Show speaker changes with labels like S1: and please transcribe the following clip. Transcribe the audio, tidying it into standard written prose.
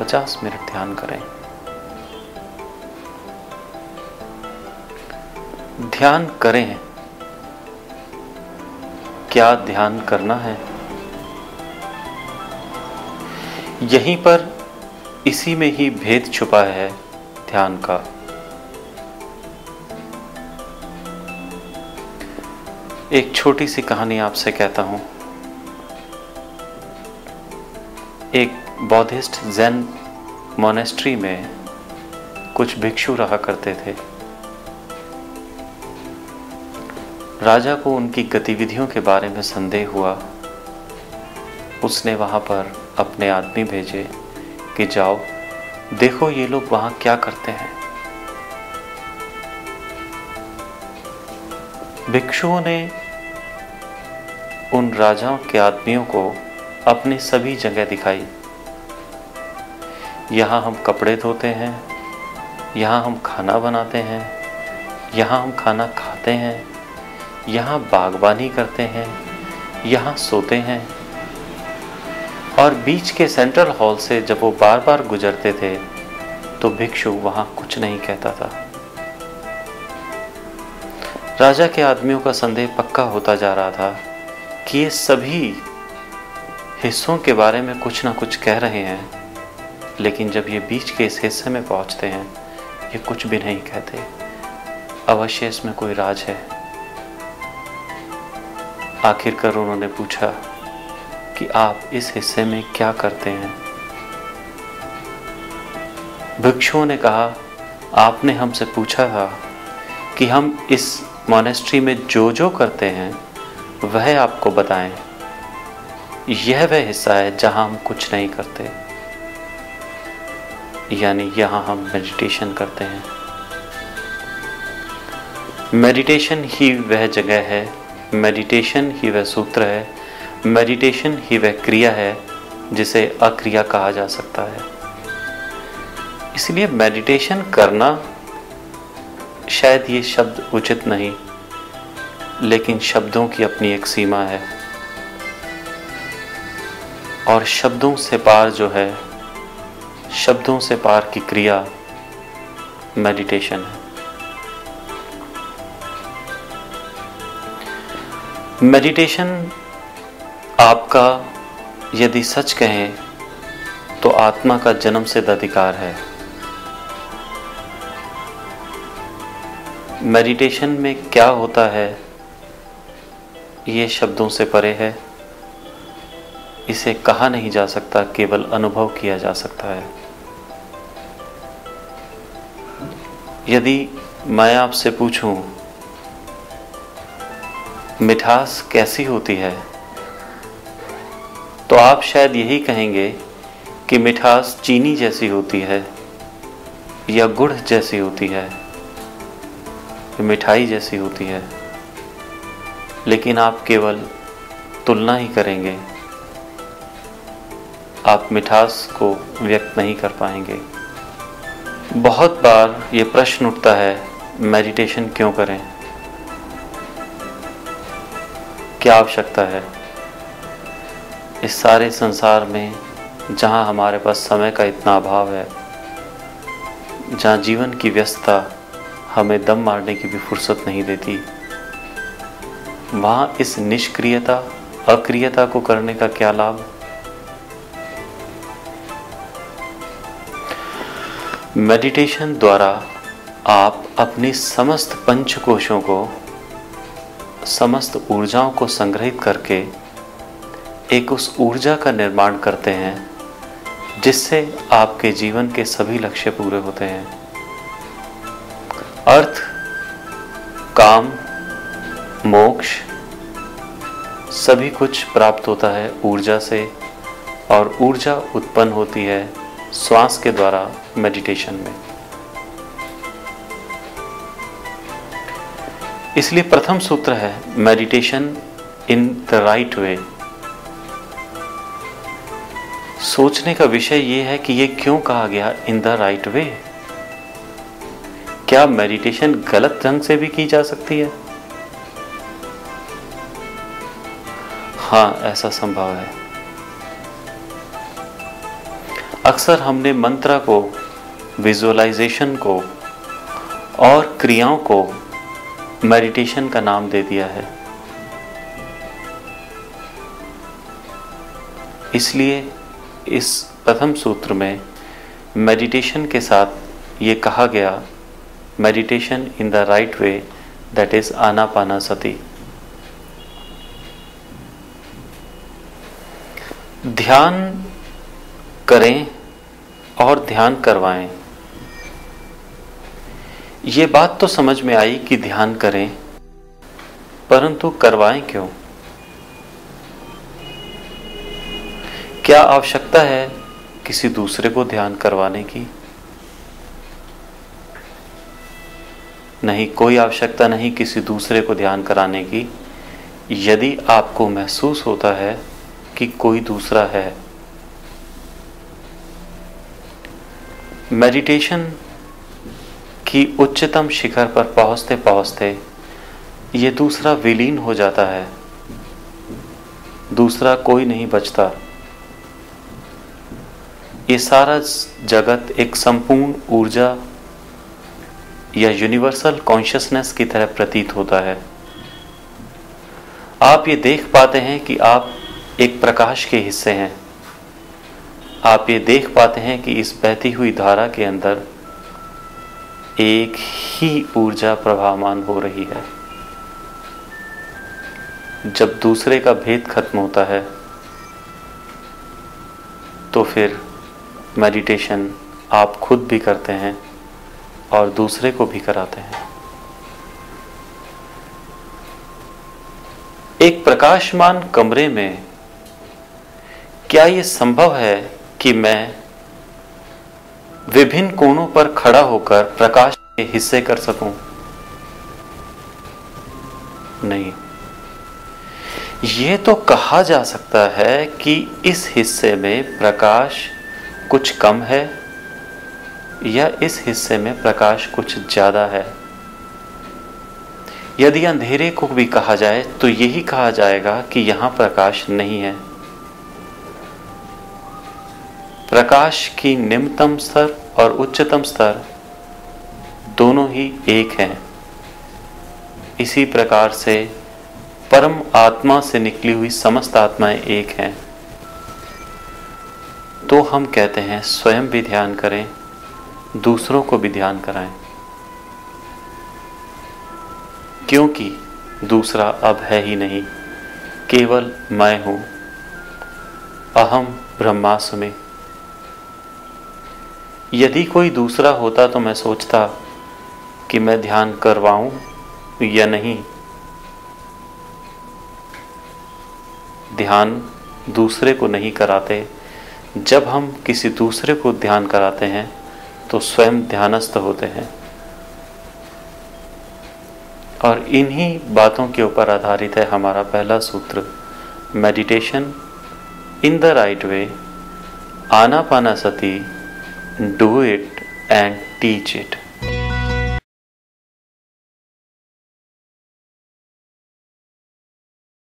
S1: 50 minute ध्यान करें। ध्यान करें। क्या ध्यान करना है? यहीं पर इसी में ही भेद छुपा है ध्यान का। एक छोटी सी कहानी आपसे कहता हूं। एक बौद्धिस्ट ज़ेन मोनेस्ट्री में कुछ भिक्षु रहा करते थे। राजा को उनकी गतिविधियों के बारे में संदेह हुआ। उसने वहां पर अपने आदमी भेजे कि जाओ देखो ये लोग वहां क्या करते हैं। भिक्षुओं ने उन राजाओं के आदमियों को अपनी सभी जगह दिखाई। यहाँ हम कपड़े धोते हैं, यहाँ हम खाना बनाते हैं, यहाँ हम खाना खाते हैं, यहाँ बागबानी करते हैं, यहाँ सोते हैं। और बीच के सेंट्रल हॉल से जब वो बार बार गुजरते थे तो भिक्षु वहाँ कुछ नहीं कहता था। राजा के आदमियों का संदेह पक्का होता जा रहा था कि ये सभी हिस्सों के बारे में कुछ ना कुछ कह रहे हैं, लेकिन जब ये बीच के इस हिस्से में पहुंचते हैं ये कुछ भी नहीं कहते। अवश्य इसमें कोई राज है। आखिरकार उन्होंने पूछा कि आप इस हिस्से में क्या करते हैं? भिक्षुओं ने कहा, आपने हमसे पूछा था कि हम इस मॉनेस्ट्री में जो करते हैं वह आपको बताएं। यह वह हिस्सा है जहां हम कुछ नहीं करते, यानी यहां हम मेडिटेशन करते हैं। मेडिटेशन ही वह जगह है, मेडिटेशन ही वह सूत्र है, मेडिटेशन ही वह क्रिया है जिसे अक्रिया कहा जा सकता है। इसलिए मेडिटेशन करना शायद ये शब्द उचित नहीं, लेकिन शब्दों की अपनी एक सीमा है और शब्दों से पार जो है, शब्दों से पार की क्रिया मेडिटेशन है। मेडिटेशन आपका यदि सच कहें तो आत्मा का जन्मसिद्ध अधिकार है। मेडिटेशन में क्या होता है ये शब्दों से परे है। इसे कहा नहीं जा सकता, केवल अनुभव किया जा सकता है। यदि मैं आपसे पूछूं मिठास कैसी होती है, तो आप शायद यही कहेंगे कि मिठास चीनी जैसी होती है या गुड़ जैसी होती है, मिठाई जैसी होती है। लेकिन आप केवल तुलना ही करेंगे, आप मिठास को व्यक्त नहीं कर पाएंगे। बहुत बार ये प्रश्न उठता है, मेडिटेशन क्यों करें? क्या आवश्यकता है? इस सारे संसार में जहाँ हमारे पास समय का इतना अभाव है, जहाँ जीवन की व्यस्तता हमें दम मारने की भी फुर्सत नहीं देती, वहाँ इस निष्क्रियता अक्रियता को करने का क्या लाभ? मेडिटेशन द्वारा आप अपनी समस्त पंचकोशों को, समस्त ऊर्जाओं को संग्रहित करके एक उस ऊर्जा का निर्माण करते हैं जिससे आपके जीवन के सभी लक्ष्य पूरे होते हैं। अर्थ, काम, मोक्ष सभी कुछ प्राप्त होता है ऊर्जा से, और ऊर्जा उत्पन्न होती है श्वास के द्वारा मेडिटेशन में। इसलिए प्रथम सूत्र है मेडिटेशन इन द राइट वे। सोचने का विषय ये है कि ये क्यों कहा गया इन द राइट वे? क्या मेडिटेशन गलत ढंग से भी की जा सकती है? हाँ, ऐसा संभव है। अक्सर हमने मंत्र को, विजुअलाइजेशन को और क्रियाओं को मेडिटेशन का नाम दे दिया है। इसलिए इस प्रथम सूत्र में मेडिटेशन के साथ ये कहा गया, meditation in the right way, that is Anapanasati. ध्यान करें और ध्यान करवाएं। ये बात तो समझ में आई कि ध्यान करें, परंतु करवाएं क्यों? क्या आवश्यकता है किसी दूसरे को ध्यान करवाने की? नहीं, कोई आवश्यकता नहीं किसी दूसरे को ध्यान कराने की, यदि आपको महसूस होता है कि कोई दूसरा है। मेडिटेशन की उच्चतम शिखर पर पहुंचते पहुंचते ये दूसरा विलीन हो जाता है, दूसरा कोई नहीं बचता। ये सारा जगत एक संपूर्ण ऊर्जा या यूनिवर्सल कॉन्शियसनेस की तरह प्रतीत होता है। आप ये देख पाते हैं कि आप एक प्रकाश के हिस्से हैं। आप ये देख पाते हैं कि इस बहती हुई धारा के अंदर एक ही ऊर्जा प्रभावमान हो रही है। जब दूसरे का भेद खत्म होता है तो फिर मेडिटेशन आप खुद भी करते हैं और दूसरे को भी कराते हैं। एक प्रकाशमान कमरे में क्या ये संभव है कि मैं विभिन्न कोणों पर खड़ा होकर प्रकाश के हिस्से कर सकूं? नहीं। ये तो कहा जा सकता है कि इस हिस्से में प्रकाश कुछ कम है या इस हिस्से में प्रकाश कुछ ज्यादा है। यदि अंधेरे को भी कहा जाए तो यही कहा जाएगा कि यहां प्रकाश नहीं है। प्रकाश की निम्नतम स्तर और उच्चतम स्तर दोनों ही एक हैं। इसी प्रकार से परम आत्मा से निकली हुई समस्त आत्माएं एक हैं। तो हम कहते हैं स्वयं भी ध्यान करें, दूसरों को भी ध्यान कराएं, क्योंकि दूसरा अब है ही नहीं, केवल मैं हूं। अहम ब्रह्मास्मि। यदि कोई दूसरा होता तो मैं सोचता कि मैं ध्यान करवाऊं या नहीं। ध्यान दूसरे को नहीं कराते। जब हम किसी दूसरे को ध्यान कराते हैं तो स्वयं ध्यानस्थ होते हैं। और इन्हीं बातों के ऊपर आधारित है हमारा पहला सूत्र, meditation in the right way, Anapanasati, do it and teach it.